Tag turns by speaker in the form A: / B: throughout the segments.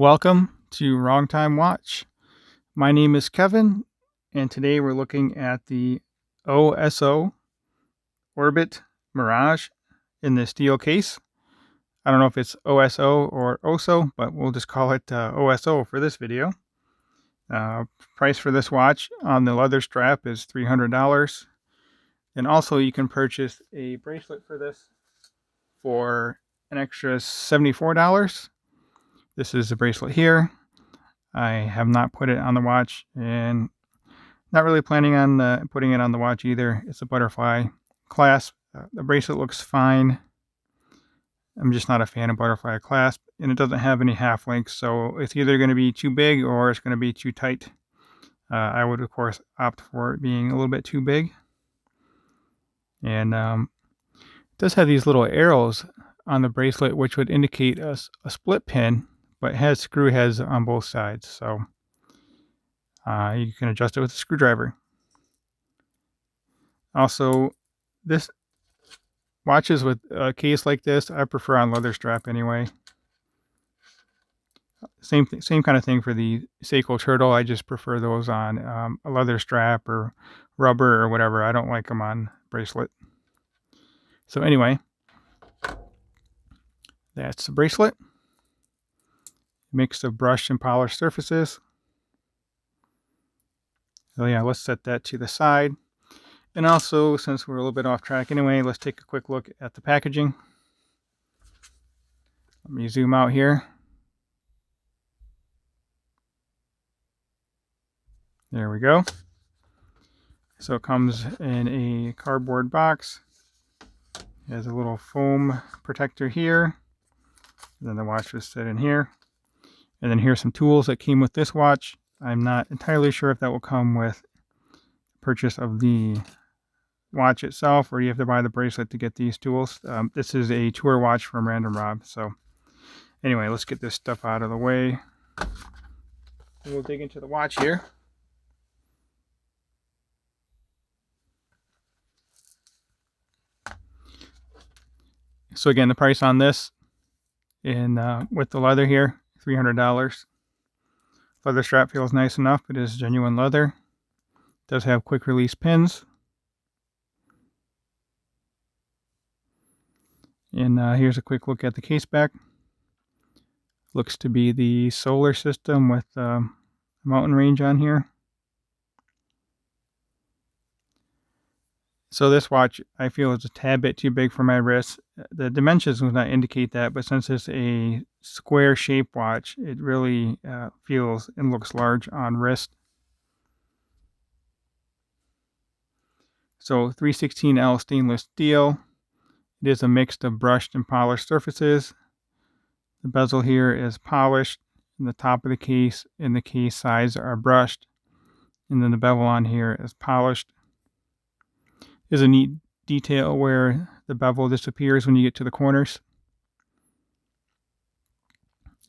A: Welcome to Wrong Time Watch. My name is Kevin, and today we're looking at the OSO Orbit Mirage in the steel case. I don't know if it's OSO or OSO, but we'll just call it OSO for this video. Price for this watch on the leather strap is $300. And also you can purchase a bracelet for this for an extra $74. This is the bracelet here. I have not put it on the watch and not really planning on putting it on the watch either. It's a butterfly clasp. The bracelet looks fine. I'm just not a fan of butterfly clasp, and it doesn't have any half links, so it's either going to be too big or it's going to be too tight. I would, of course, opt for it being a little bit too big. And it does have these little arrows on the bracelet, which would indicate a split pin, but it has screw heads on both sides, so you can adjust it with a screwdriver. Also, this watches with a case like this, I prefer on leather strap anyway. Same kind of thing for the Seiko Turtle. I just prefer those on a leather strap or rubber or whatever. I don't like them on bracelet. So anyway, that's the bracelet. Mix of brushed and polished surfaces. So yeah, let's set that to the side. And also, since we're a little bit off track anyway, let's take a quick look at the packaging. Let me zoom out here. There we go. So it comes in a cardboard box. It has a little foam protector here. And then the watch was set in here. And then here's some tools that came with this watch. I'm not entirely sure if that will come with purchase of the watch itself, or you have to buy the bracelet to get these tools. This is a tour watch from Random Rob. So anyway, let's get this stuff out of the way. And we'll dig into the watch here. So again, the price on this in with the leather here, $300. Leather strap feels nice enough. It is genuine leather. It does have quick release pins. And here's a quick look at the case back. Looks to be the solar system with mountain range on here. So this watch, I feel, is a tad bit too big for my wrist. The dimensions will not indicate that, but since it's a square shaped watch, it really feels and looks large on wrist. So 316L stainless steel. It is a mix of brushed and polished surfaces. The bezel here is polished, and the top of the case and the case sides are brushed, and then the bevel on here is polished. There's a neat detail where the bevel disappears when you get to the corners.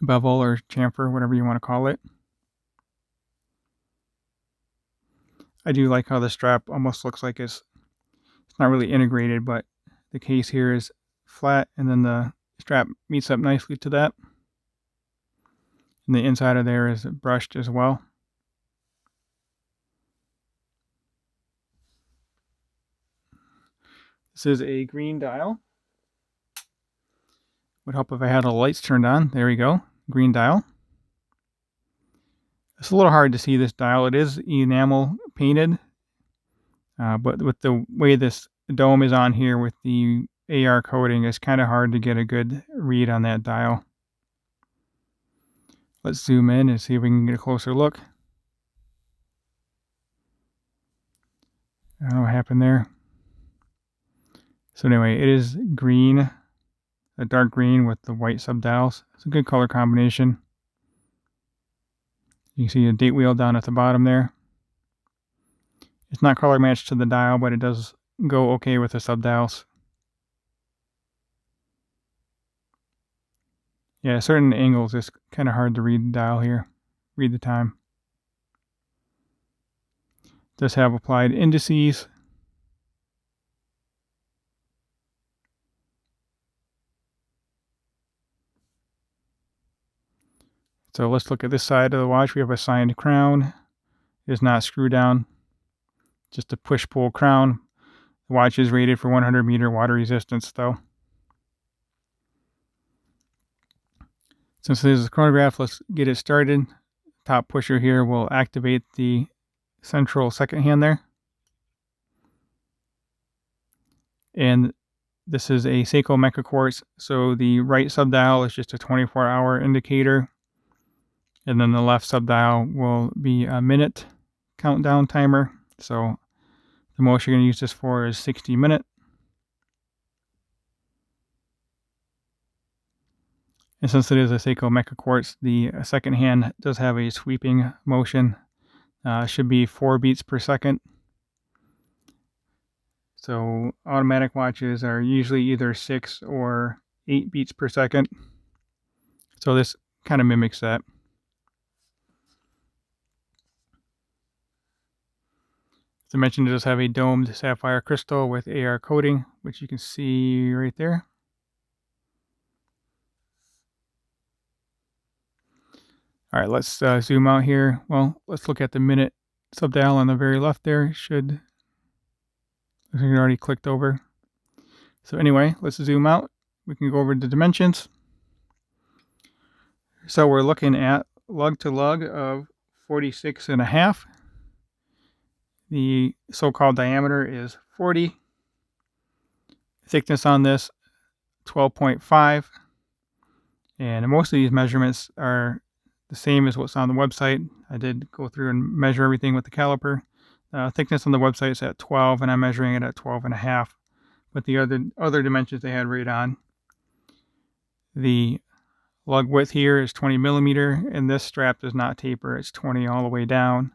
A: Bevel or chamfer, whatever you want to call it. I do like how the strap almost looks like it's not really integrated, but the case here is flat, and then the strap meets up nicely to that. And the inside of there is brushed as well. This is a green dial. Would help if I had all the lights turned on. There we go. Green dial. It's a little hard to see this dial. It is enamel painted. But with the way this dome is on here with the AR coating, it's kind of hard to get a good read on that dial. Let's zoom in and see if we can get a closer look. I don't know what happened there. So anyway, it is green, a dark green with the white subdials. It's a good color combination. You can see a date wheel down at the bottom there. It's not color matched to the dial, but it does go okay with the subdials. Yeah, certain angles, it's kind of hard to read the dial here, read the time. It does have applied indices. So let's look at this side of the watch. We have a signed crown. It is not screw down, just a push-pull crown. The watch is rated for 100 meter water resistance though. Since this is a chronograph, let's get it started. Top pusher here will activate the central second hand there. And this is a Seiko Mecha Quartz, so the right subdial is just a 24-hour indicator. And then the left subdial will be a minute countdown timer. So the most you're going to use this for is 60 minutes. And since it is a Seiko Mecha Quartz, the second hand does have a sweeping motion. Should be 4 beats per second. So automatic watches are usually either 6 or 8 beats per second. So this kind of mimics that. As I mentioned, it does have a domed sapphire crystal with AR coating, which you can see right there. All right, let's zoom out here. Well, let's look at the minute subdial on the very left there. Should, looks like it already clicked over. So anyway, let's zoom out. We can go over the dimensions. So we're looking at lug to lug of 46.5. The so-called diameter is 40. Thickness on this, 12.5. And most of these measurements are the same as what's on the website. I did go through and measure everything with the caliper. Thickness on the website is at 12, and I'm measuring it at 12.5. But the other dimensions they had right on. The lug width here is 20 millimeter, and this strap does not taper. It's 20 all the way down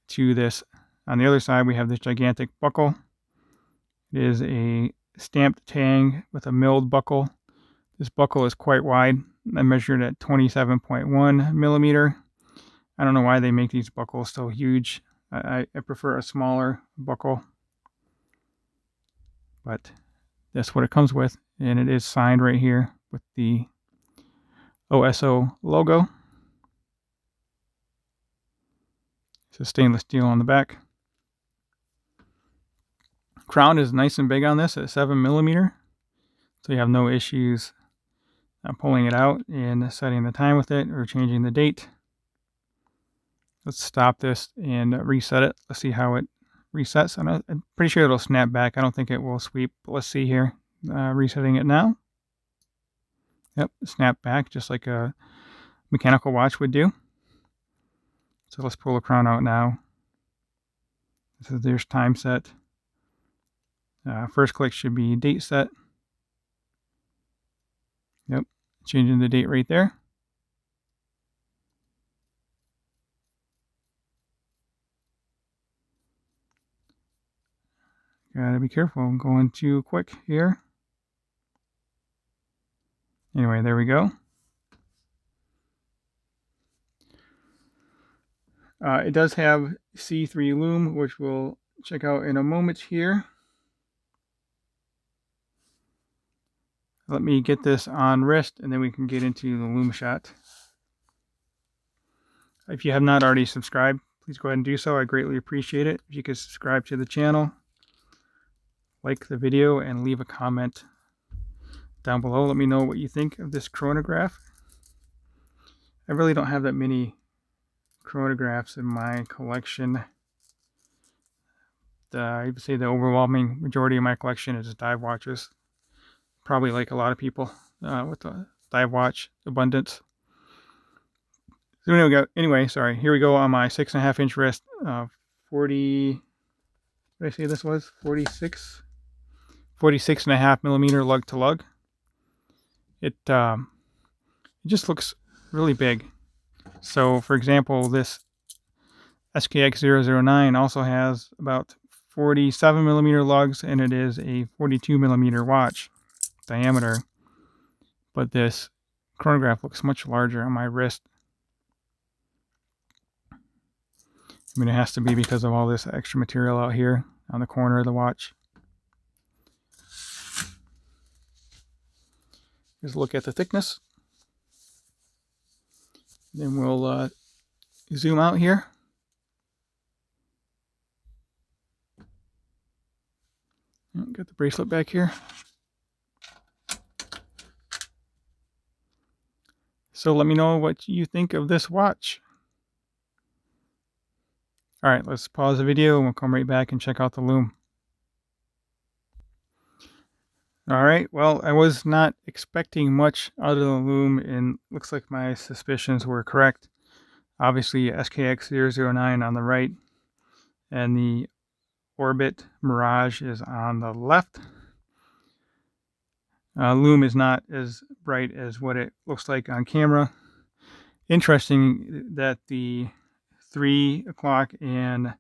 A: to this. On the other side, we have this gigantic buckle. It is a stamped tang with a milled buckle. This buckle is quite wide. I measured at 27.1 millimeter. I don't know why they make these buckles so huge. I prefer a smaller buckle, but that's what it comes with, and it is signed right here with the OSO logo. It's stainless steel on the back. Crown is nice and big on this at 7 millimeter, so you have no issues pulling it out and setting the time with it or changing the date. Let's stop this and reset it. Let's see how it resets. I'm pretty sure it'll snap back. I don't think it will sweep, but let's see here. Resetting it now. Yep, snap back just like a mechanical watch would do. So let's pull the crown out now. So there's time set. First click should be date set. Yep, changing the date right there. Gotta be careful, I'm going too quick here. Anyway, there we go. It does have C3 lume, which we'll check out in a moment here. Let me get this on wrist, and then we can get into the lume shot. If you have not already subscribed, please go ahead and do so. I greatly appreciate it. If you could subscribe to the channel, like the video, and leave a comment down below. Let me know what you think of this chronograph. I really don't have that many chronographs in my collection. I would say the overwhelming majority of my collection is dive watches. Probably like a lot of people with the dive watch abundance. So anyway, sorry. Here we go on my 6.5 inch wrist. 40. What did I say this was? 46.5 millimeter lug to lug. It just looks really big. So, for example, this SKX009 also has about 47 millimeter lugs, and it is a 42 millimeter watch diameter. But this chronograph looks much larger on my wrist. I mean, it has to be because of all this extra material out here on the corner of the watch. Here's a look at the thickness. Then we'll zoom out here. Got the bracelet back here. So let me know what you think of this watch. All right, let's pause the video and we'll come right back and check out the lume. All right, well, I was not expecting much out of the lume, and looks like my suspicions were correct. Obviously, SKX009 on the right, and the Orbit Mirage is on the left. Lume is not as bright as what it looks like on camera. Interesting that the 3 o'clock and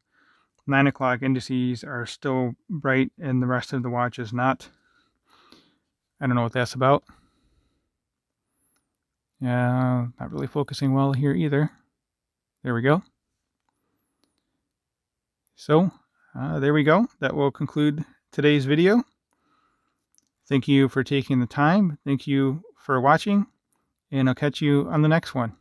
A: 9 o'clock indices are still bright and the rest of the watch is not. I don't know what that's about. Not really focusing well here either. There we go. So there we go. That will conclude today's video. Thank you for taking the time. Thank you for watching, and I'll catch you on the next one.